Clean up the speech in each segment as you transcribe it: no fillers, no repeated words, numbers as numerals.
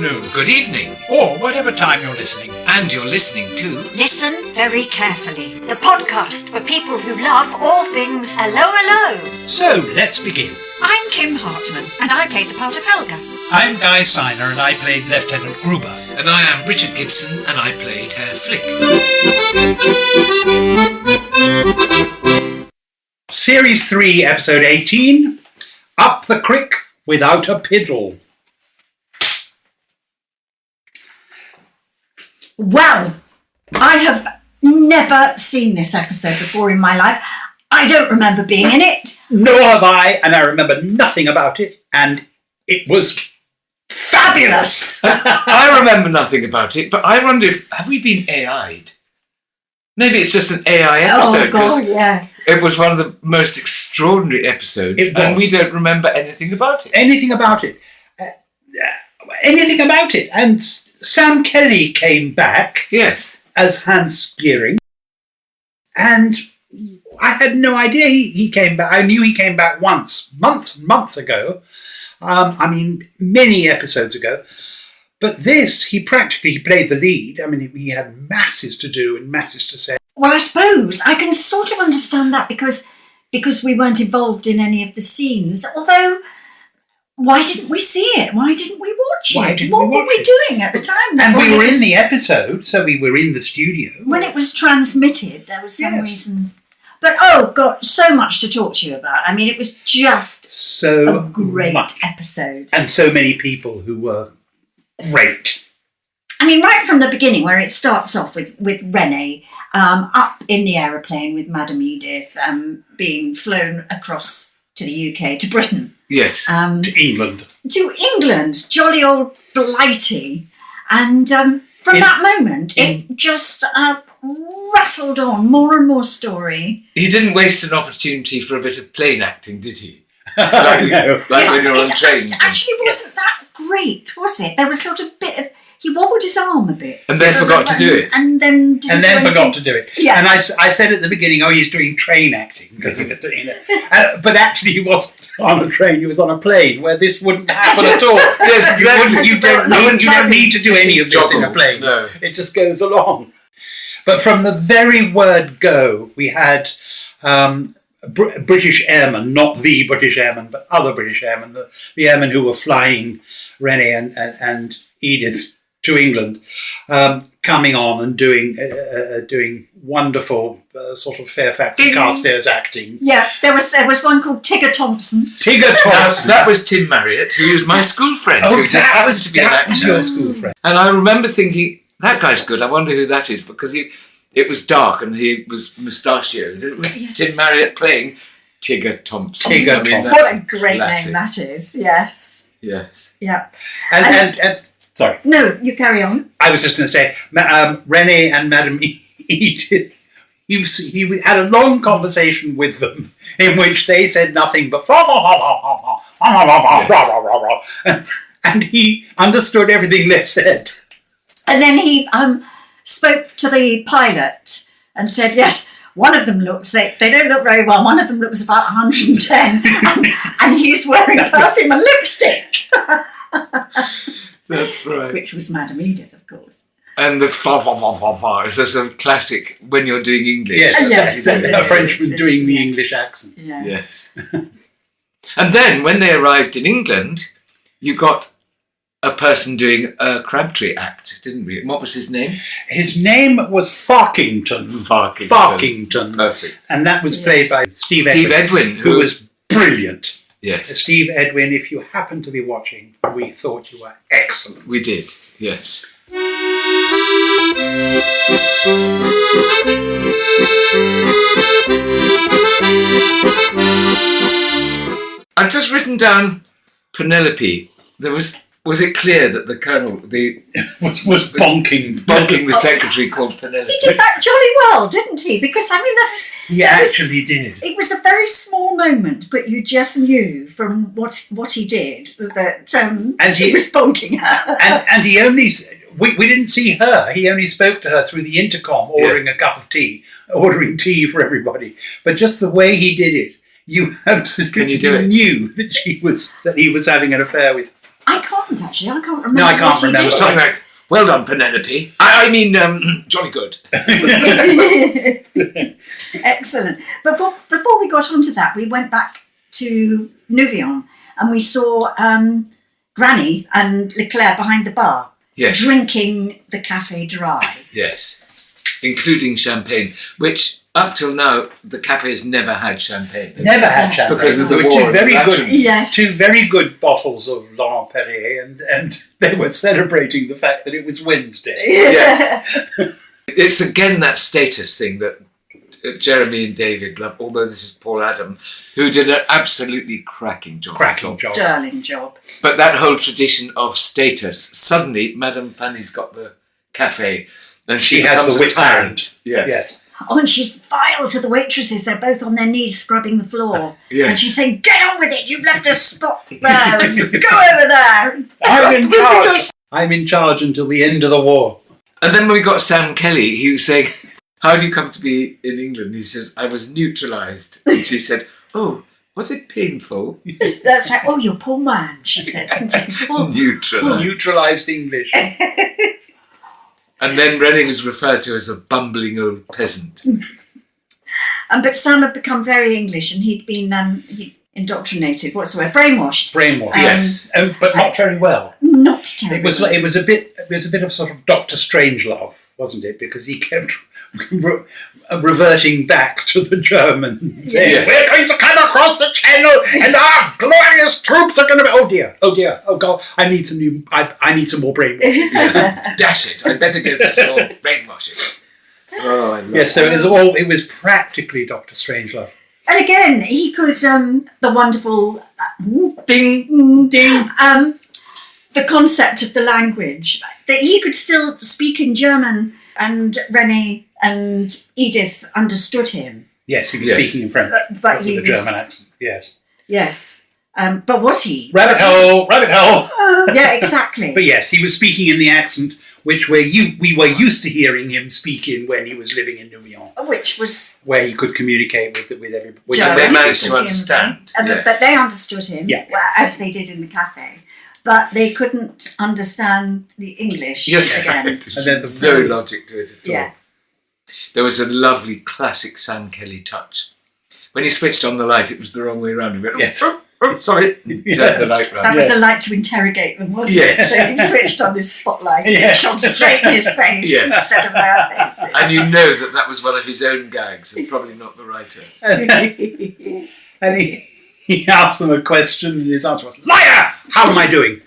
afternoon, good evening, or whatever time you're listening. And you're listening to... Listen very carefully. The podcast for people who love all things hello, hello. So, let's begin. I'm Kim Hartman, and I played the part of Helga. I'm Guy Siner, and I played Lieutenant Gruber. And I am Richard Gibson, and I played Herr Flick. Series 3, Episode 18, Up the Crick Without a Piddle. Well, I have never seen this episode before in my life. I don't remember being in it. Nor have I, and I remember nothing about it, and it was fabulous. I remember nothing about it, but I wonder if... Have we been AI'd? Maybe it's just an AI episode. Oh, God, yeah. It was one of the most extraordinary episodes, and we don't remember anything about it. Anything about it. Anything about it. And Sam Kelly came back. Yes. As Hans Geering. And I had no idea he came back. I knew he came back once, months ago. Many episodes ago. But this, he practically played the lead. I mean, he had masses to do and masses to say. Well, I suppose I can sort of understand that because we weren't involved in any of the scenes. Although, why didn't we see it? Why didn't we watch it? What were we doing at the time? And we were in the episode, so we were in the studio. When it was transmitted, there was some reason. But, oh, God, so much to talk to you about. I mean, it was just a great episode. And so many people who were great. I mean, right from the beginning, where it starts off with Renee up in the aeroplane with Madame Edith being flown across to the UK, to Britain. Yes. To England. To England, jolly old Blighty. And from that moment, it just rattled on, more and more story. He didn't waste an opportunity for a bit of plane acting, did he? No. When you're on trains. It actually wasn't that great, was it? There was sort of a bit of... He wobbled his arm a bit. And then forgot to do it. And then forgot to do it. Yeah. And I said at the beginning, he's doing train acting. Because he was doing it. But actually he wasn't on a train, he was on a plane, where this wouldn't happen at all. Yes, exactly. You don't need to do any of this in a plane. No. It just goes along. But from the very word go, we had British airmen, not the British airmen, but other British airmen, the airmen who were flying Renee and Edith to England, coming on and doing wonderful sort of Fairfax and Carstairs acting. Yeah, there was one called Tigger Thompson. Tigger Thompson. That was Tim Marriott, who was my school friend, who just happens to be an actor. Was your school friend. And I remember thinking, that guy's good. I wonder who that is, because it was dark and he was mustachioed. It was Tim Marriott playing Tigger Thompson. What a great name that is. Yes. Yes. Yeah. And sorry. No, you carry on. I was just going to say, Renee and Madame Edith, he had a long conversation with them in which they said nothing but and he understood everything they said. And then he spoke to the pilot and said, yes, one of them looks, they don't look very well, one of them looks about 110 and he's wearing perfume and lipstick. That's right. Which was Madame Edith, of course. And the fa is just a classic when you're doing English. Yes, a Frenchman doing the English accent. Yeah. Yes. And then when they arrived in England, you got a person doing a Crabtree act, didn't we? What was his name? His name was Farkington. Perfect. And that was played by Steve Edwin, who was brilliant. Yes. Steve Edwin, if you happen to be watching, we thought you were excellent. We did, yes. I've just written down Penelope. Was it clear that the colonel was bonking the secretary called Penelope? He did that jolly well, didn't he? Because I mean, actually did. It was a very small moment, but you just knew from what he did that he was bonking her. And he only we didn't see her. He only spoke to her through the intercom, ordering a cup of tea, ordering tea for everybody. But just the way he did it, you absolutely knew that he was having an affair with I can't actually. I can't remember. No, I can't what he remember. did. Something like, well done, Penelope. I mean, jolly good. Excellent. But before we got onto that, we went back to Nouvion and we saw Granny and Leclerc behind the bar, Yes. drinking the cafe dry. Yes. Including champagne, which up till now, the cafe has never had champagne. Never had champagne. Because of the There were war two of very good, factions. Yes. two very good bottles of Laurent Perrier, and they were celebrating the fact that it was Wednesday. Yes. It's again that status thing that Jeremy and David love, although this is Paul Adam, who did an absolutely cracking job. Cracking job. Sterling job. But that whole tradition of status, suddenly Madame Fanny's got the cafe and She has becomes the a whip tyrant. hand. Yes. Yes. Oh, and she's vile to the waitresses. They're both on their knees scrubbing the floor. Yes. And she's saying, get on with it. You've left a spot there. Go over there. I'm in charge. I'm in charge until the end of the war. And then when we got Sam Kelly, he was saying, how do you come to be in England? He says, I was neutralised. And she said, oh, was it painful? That's right. Oh, you're poor man, she said. Oh, Neutralised. Neutralised English. And then Rennie was referred to as a bumbling old peasant. but Sam had become very English and he'd been indoctrinated. What's the word? Brainwashed. Brainwashed. Yes. But not very well. Not terrible. It was a bit of sort of Dr. Strangelove, wasn't it? Because he kept reverting back to the Germans. Yes. We're going to come across the channel, and our glorious troops are going to be. Oh dear! Oh God! I need some new. I need some more brainwashing. Yes. Dash it. I'd better go for some more brainwashing. Oh, I love Yes. So it was practically Dr. Strangelove. And again, he could, the wonderful Ding, ding. the concept of the language, that he could still speak in German and Renee and Edith understood him. Yes, he was Yes. speaking in French. But with he a was, German accent. Yes. Yes. But was he? Rabbit hole. Yeah, exactly. But yes, he was speaking in the accent which we were used to hearing him speak in when he was living in Nouvion, Which was where he could communicate with everybody. German, they managed to presumably. understand. And Yeah. but they understood him, Yeah. well, as they did in the cafe. But they couldn't understand the English Yes. again. And then There's no logic to it at all. Yeah. There was a lovely classic Sam Kelly touch. When he switched on the light, it was the wrong way around. He went, Yes. oh, sorry. Turned the light That round. was Yes. a light to interrogate them, wasn't Yes. it? So he switched on this spotlight and Yes. it shone straight in his face Yes. instead of their faces. And you know that was one of his own gags and probably not the writer's. And he asked them a question, and his answer was, "Liar! How am I doing?"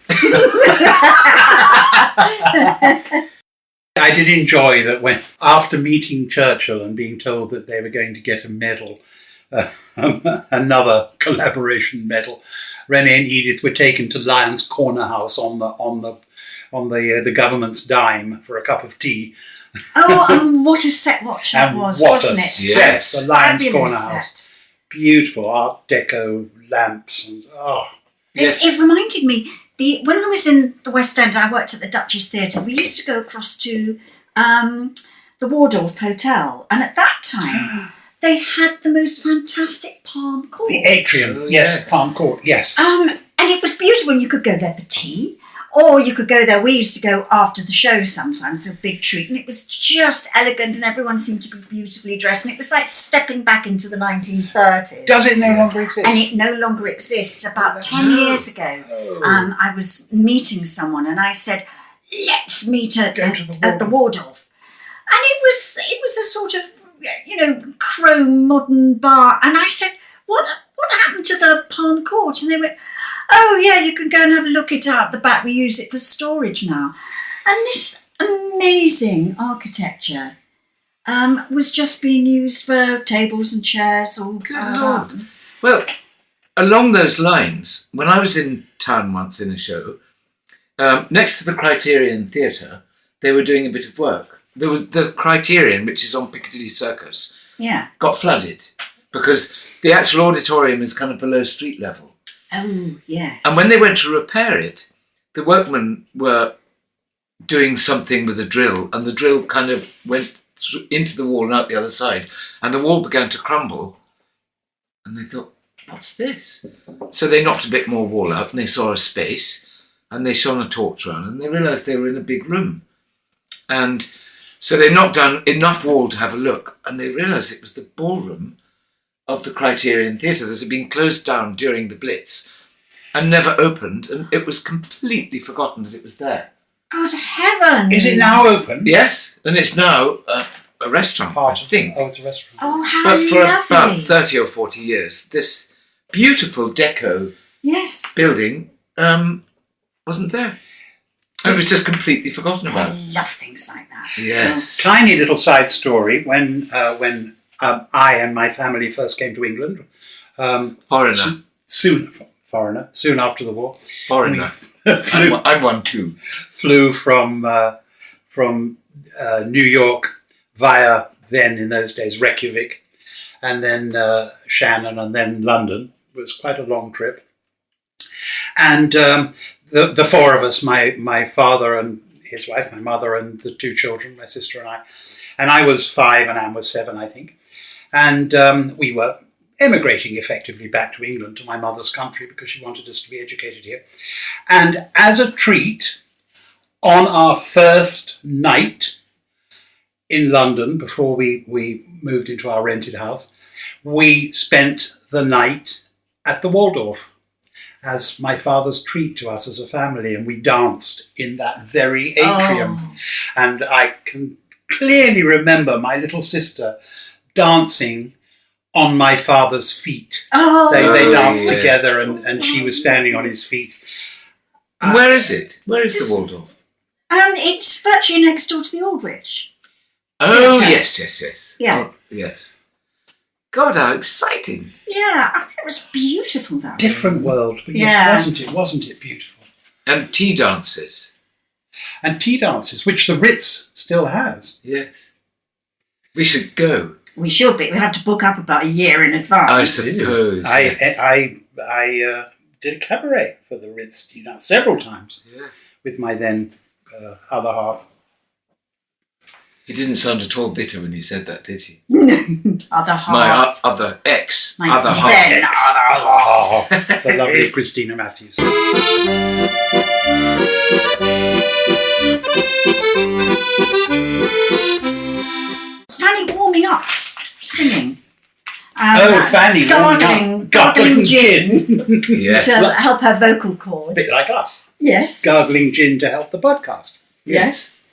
I did enjoy that when, after meeting Churchill and being told that they were going to get a medal, another collaboration medal, Renee and Edith were taken to Lyons Corner House on the government's dime for a cup of tea. Oh, and what a set watch that And was, what wasn't a it? set, Yes. the Lyons Fabulous Corner set. House. Beautiful Art Deco lamps and Yes. It reminded me, when I was in the West End, I worked at the Duchess Theatre. We used to go across to the Waldorf Hotel, and at that time they had the most fantastic palm court. the atrium. Oh, Yes, yes. Palm Court. Yes. And it was beautiful. You could go there for tea, or you could go there. We used to go after the show sometimes, so a big treat, and it was just elegant, and everyone seemed to be beautifully dressed, and it was like stepping back into the 1930s. Does it no longer exist? And it no longer exists. About 10 years ago, I was meeting someone, and I said, "Let's meet at the Waldorf." And it was a sort of, chrome modern bar. And I said, "What happened to the Palm Court?" And they went, "Oh yeah, you can go and have a look at it out the back. We use it for storage now." And this amazing architecture was just being used for tables and chairs. All Good Lord. Well, along those lines, when I was in town once in a show, next to the Criterion Theatre, they were doing a bit of work. There was the Criterion, which is on Piccadilly Circus, Yeah. got flooded because the actual auditorium is kind of below street level. Oh yes. And when they went to repair it, the workmen were doing something with a drill, and the drill kind of went into the wall and out the other side, and the wall began to crumble. And they thought, what's this? So they knocked a bit more wall out, and they saw a space, and they shone a torch around, and they realised they were in a big room. And so they knocked down enough wall to have a look, and they realised it was the ballroom of the Criterion Theatre that had been closed down during the Blitz and never opened, and it was completely forgotten that it was there. Good heavens! Is it now open? Yes, and it's now a restaurant, I think. Oh, it's a restaurant. Oh, how But for lovely! about 30 or 40 years, this beautiful deco Yes. building wasn't there. It was just completely forgotten I about. love things like that. Yes. Tiny little side story. When I and my family first came to England, Foreigner. soon after the war, Foreigner. flew, I'm one too. flew from New York via, then in those days, Reykjavik, and then Shannon, and then London. It was quite a long trip. And the four of us, my father and his wife, my mother and the two children, my sister and I was 5 and Anne was 7, I think. And we were emigrating effectively back to England, to my mother's country, because she wanted us to be educated here. And as a treat, on our first night in London, before we moved into our rented house, we spent the night at the Waldorf as my father's treat to us as a family, and we danced in that very atrium. Oh. And I can clearly remember my little sister dancing on my father's feet. Oh, They danced yeah. together, and she was standing on his feet. And where is it? Where is Just- the Waldorf? it's virtually next door to the Aldwych. Oh, Yeah. yes. Yeah. Oh, yes. God, how exciting. Yeah, it was beautiful that Different world, but Yeah. yes, wasn't it beautiful? And tea dances. And tea dances, which the Ritz still has. Yes. We should go. We should be. We have to book up about a year in advance. I suppose. yes. I did a cabaret for the Ritz tea dance several times Yeah. with my then other half. He didn't sound at all bitter when he said that, did he? Other half. My other ex. My Other half. then Ex. Oh, the lovely Christina Matthews. Fanny warming up, singing. Fanny. Gargling gin Yes. to help her vocal cords. A bit like us. Yes. Gargling gin to help the podcast. Yes.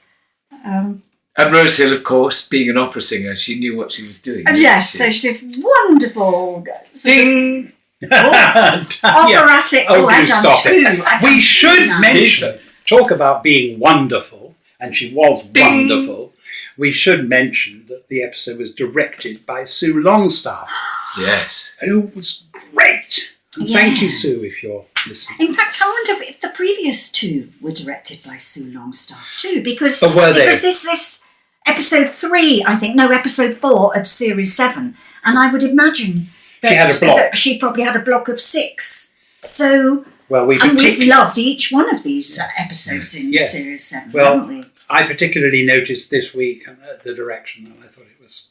And Rose Hill, of course, being an opera singer, she knew what she was doing. Yes, so she did wonderful Ding! operatic. Oh, I've do done stop two. it. I've We done should two. mention, talk about being wonderful, and she was wonderful. We should mention that the episode was directed by Sue Longstaff, Yes. who was great. And Yeah. thank you, Sue, if you're listening. In fact, I wonder if the previous two were directed by Sue Longstaff too, because Oh, were they? because this episode 3, I think, no, episode 4 of series 7, and I would imagine that, She had a block. that she probably had a block of 6. So, Well, and we've loved each one of these episodes in Yes. series 7, Well, haven't we? I particularly noticed this week the direction, and I thought it was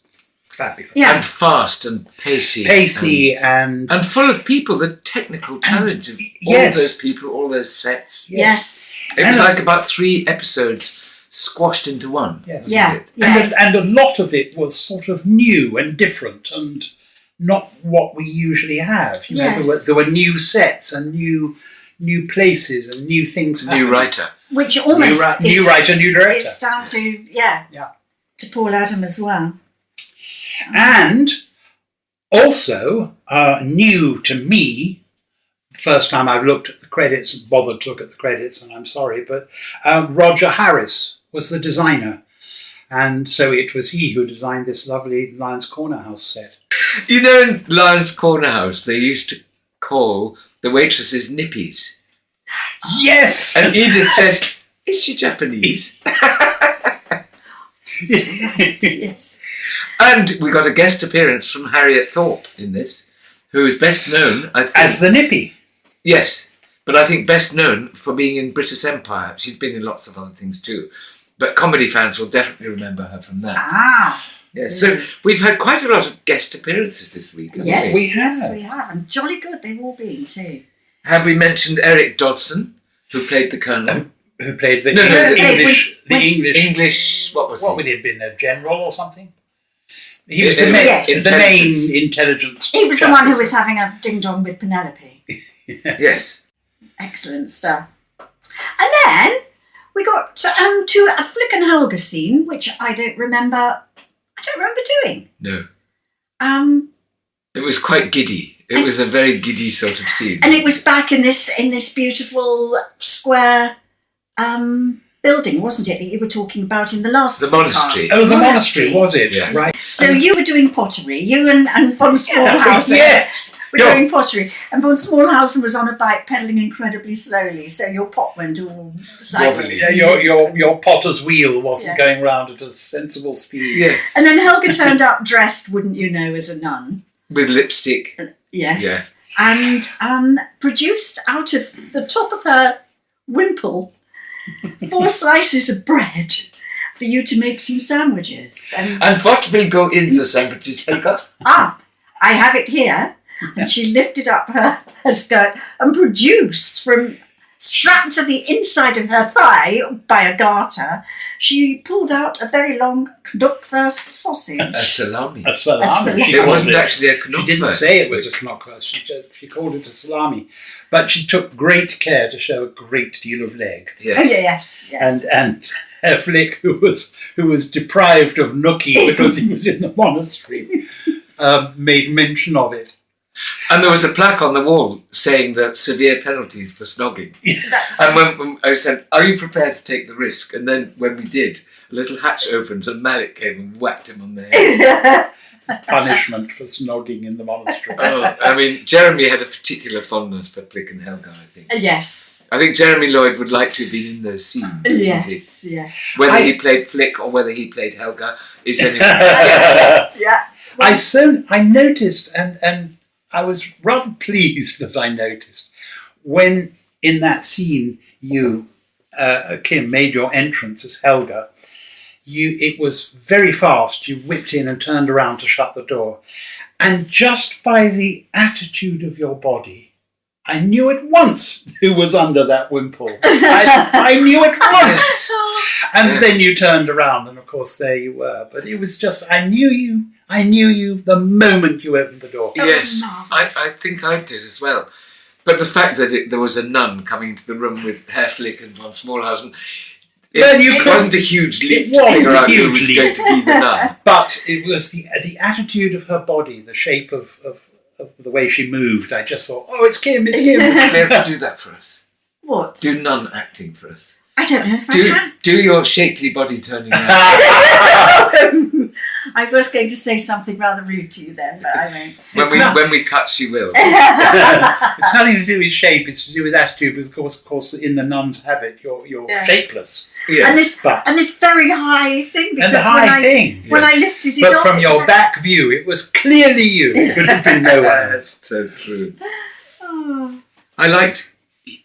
fabulous. Yeah. And fast and pacey. Pacey and And full of people, the technical talent of all yes. those people, all those sets. Yes. It was And like about 3 episodes squashed into one. Yes. wasn't Yeah. it? Yeah. And a lot of it was sort of new and different and not what we usually have. You know, Yes. there were new sets and new places and new things. New happening. writer. Which almost New writer, new director. It's down to, Yeah. to Paul Adam as well. And also, new to me, first time I've looked at the credits, bothered to look at the credits, and I'm sorry, but Roger Harris was the designer. And so it was he who designed this lovely Lions Corner House set. You know, in Lion's Corner House, they used to call the waitresses nippies. Yes! And Edith said, "Is she Japanese?" Yes. And we got a guest appearance from Harriet Thorpe in this, who is best known, I think. As the Nippy. Yes, but I think best known for being in British Empire. She's been in lots of other things too. But comedy fans will definitely remember her from that. Ah. Yes, so we've had quite a lot of guest appearances this week, haven't Yes, we? We have. yes, we have. And jolly good they've all been too. Have we mentioned Eric Dodson, Who played the Colonel? Who played the No, no, English? What was What he? would he have been? A general or something? He was Yeah, the yes. main intelligence. He was the chap, one who wasn't was having a ding dong with Penelope. he? Yes. Excellent stuff. And then we got to a Flick and Helga scene, which I don't remember doing. No. Um, It was quite giddy. It was a very giddy sort of scene. and it was back in this beautiful square building, wasn't it, that you were talking about in the last The monastery. podcast? Oh, the monastery, was it? Yes. Right. So you were doing pottery. You and von Smallhausen Yes. were doing pottery. And von Smallhausen was on a bike pedalling incredibly slowly, so your pot went all sideways. Yeah, your potter's wheel wasn't Yes. going round at a sensible speed. Yes. And then Helga turned up dressed, wouldn't you know, as a nun. With lipstick. Yes. And produced out of the top of her wimple 4 slices of bread for you to make some sandwiches. And what will go in the sandwiches, Helga? I have it here. And she lifted up her skirt and produced from strapped to the inside of her thigh by a garter, she pulled out a very long knockwurst sausage. A salami. A salami. salami. She It called wasn't actually a knockwurst. She didn't say it was a knockwurst. She called it a salami. But she took great care to show a great deal of leg. Yes. Oh, yes. And Herr Flick, who was deprived of nookie because he was in the monastery, made mention of it. And there was a plaque on the wall saying that severe penalties for snogging. That's And when I said, "Are you prepared to take the risk?" And then when we did, a little hatch opened and Malik came and whacked him on the head. Punishment for snogging in the monastery. Oh, I mean, Jeremy had a particular fondness for Flick and Helga, I think. Yes. I think Jeremy Lloyd would like to have been in those scenes. wouldn't he? Yes. Whether he played Flick or whether he played Helga is anything. Yeah. I noticed, and I was rather pleased that I noticed, when in that scene you, Kim, made your entrance as Helga, it was very fast. You whipped in and turned around to shut the door. And just by the attitude of your body, I knew at once who was under that wimple. I knew at once. And then you turned around, and of course there you were. But it was just, I knew you the moment you opened the door. Yes, marvellous. I think I did as well. But the fact that there was a nun coming into the room with Herr Flick and von Smallhausen, it wasn't a huge leap to figure out who was going to be the nun. But it was the attitude of her body, the shape of the way she moved. I just thought, oh, it's Kim. Be able to do that for us. What? Do nun acting for us. I don't know if I can. Do your shapely body turning around. I was going to say something rather rude to you then, but I won't. When we cut, she will. It's nothing to do with shape. It's to do with attitude. Because of course, in the nun's habit, you're shapeless. Yeah. And this very high thing. Because And the high thing. When I lifted it But up, from it your was back view, it was clearly you. It could have been no one else. So true. Oh. I liked.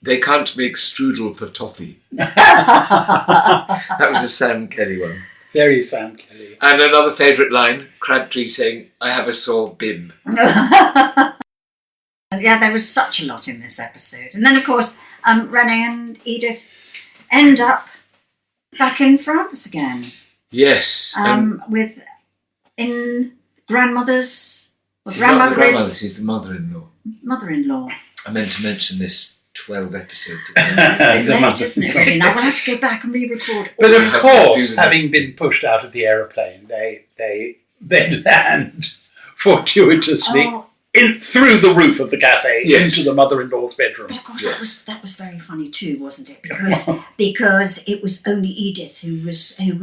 They can't make strudel for toffee. That was a Sam Kelly one. Very Sam Kelly. And another favourite line, Crabtree saying, "I have a sore bib." Yeah, there was such a lot in this episode. And then, of course, Renee and Edith end up back in France again. Yes. In grandmother's... Well, She's not the grandmother grandmother, is she's the mother-in-law. mother-in-law. I meant to mention this 12 episodes ago. It's a bit The late, mother. isn't it, really? Now we'll have to go back and re-record. But We of have to course, do that. having been pushed out of the aeroplane, they land fortuitously Oh, through the roof of the cafe Yes. into the mother-in-law's bedroom. but of course that was very funny too, wasn't it? Because it was only Edith who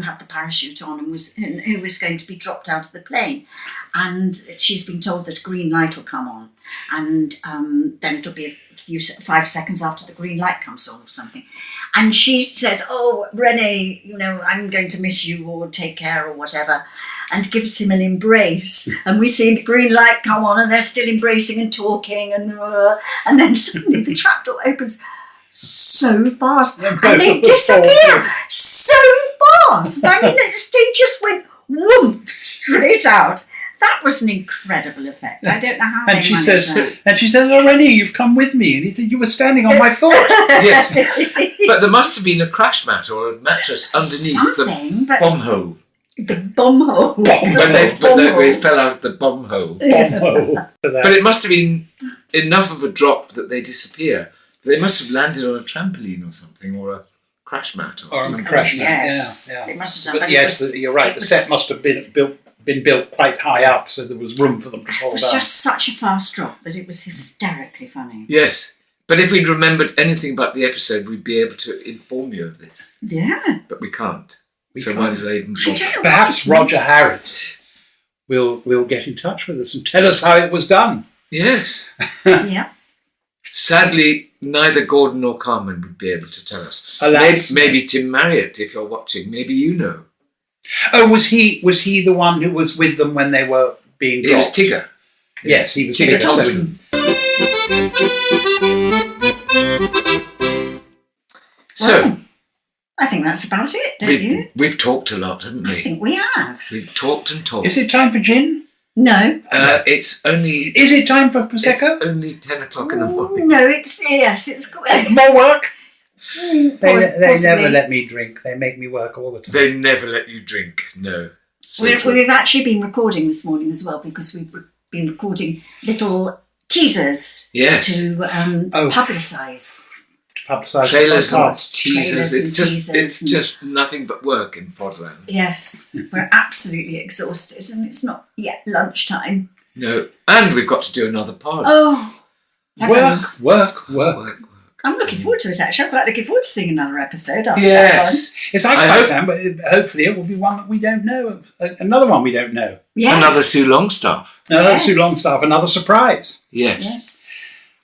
had the parachute on and who was going to be dropped out of the plane, and she's been told that a green light will come on, and then it'll be 5 seconds after the green light comes on or something. And she says, "Oh, Renee, I'm going to miss you, or take care, or whatever," and gives him an embrace. And we see the green light come on, and they're still embracing and talking, and then suddenly the trapdoor opens so fast, and they disappear so fast. I mean, they just went whoomp straight out. That was an incredible effect. I don't know how And they she managed says, that. "Oh, Rennie, you've come with me." And he said, "You were standing on my foot." Yes. But there must have been a crash mat or a mattress underneath Something, the but bomb hole. the bomb hole. When they fell out of the bomb hole. Bomb-hole. But it must have been enough of a drop that they disappear. They must have landed on a trampoline or something, or a crash mat. Or something. a crash mat. Yes. Yeah. They must have done. But yes, you're right. The set must have been built quite high up, so there was room for them to fall It was down. just such a fast drop that it was hysterically funny. Yes. But if we'd remembered anything about the episode, we'd be able to inform you of this. Yeah. But we can't. We so can't. why did I even I don't know Perhaps why. Roger Harris will get in touch with us and tell us how it was done. Yes. Yeah. Sadly, neither Gordon nor Carmen would be able to tell us. Alas. Maybe Tim Marriott, if you're watching. Maybe you know. Oh, was he the one who was with them when they were being dropped? It was Tigger. Yes, he was Tigger Tigger Thompson. So, Well, I think that's about it, don't you? we've talked a lot, haven't I we? think we have. We've talked and talked. Is it time for gin? No. It's only Is it time for it's Prosecco? only 10 o'clock in the morning. Oh, no, it's More work? They possibly. never let me drink. They make me work all the time. They never let you drink. No. So true. We've actually been recording this morning as well because we've been recording little teasers Yes. to Oh. publicise. To publicise Trailers the and podcast. teasers. Trailers It's and just teasers it's and- just nothing but work in Podland. Yes, we're absolutely exhausted and it's not yet lunchtime. No. And we've got to do another pod. Oh, heavens. Work. Work. I'm looking forward to it actually. I'm quite looking forward to seeing another episode after Yes. It's like I I hope- can, but hopefully it will be one that we don't know. Another one we don't know. that one. Yeah. Another Sue Longstaff. Another Yes. Sue Longstaff, another surprise. Yes. Yes.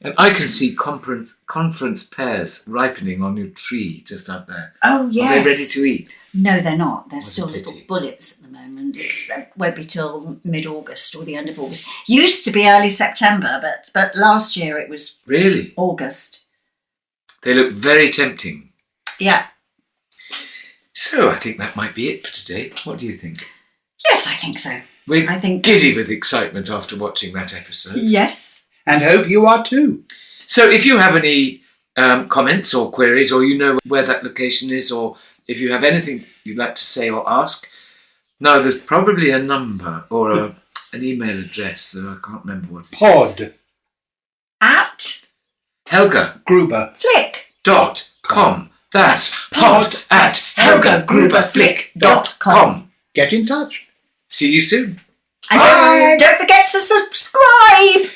And I can see conference pears ripening on your tree just out there. Oh, yes. Are they ready to eat? No, they're not. They're What a still pity. little bullets at the moment. It's won't be till mid-August or the end of August. Used to be early September, but last year it was Really? August. They look very tempting. Yeah. So I think that might be it for today. What do you think? Yes, I think so. We're I think- giddy with excitement after watching that episode. Yes. And hope you are too. So if you have any comments or queries, or you know where that location is, or if you have anything you'd like to say or ask, now there's probably a number or an email address, though I can't remember what it is. Pod At Helga Gruber. Flick.com. That's pod at helgagruberflick.com. Get in touch. See you soon. And Bye. don't forget to subscribe.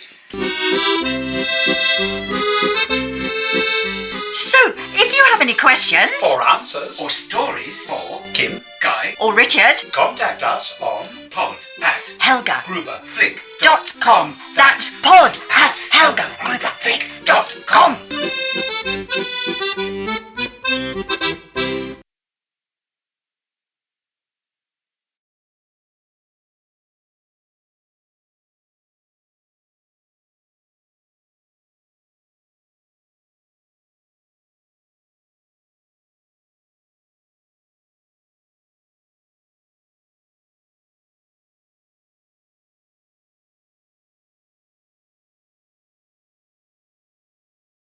So, if you have any questions For answers Or stories for Kim, Guy or Richard, contact us on pod at Helga. Gruber. Flick.com. That's pod at helgagruberflick.com.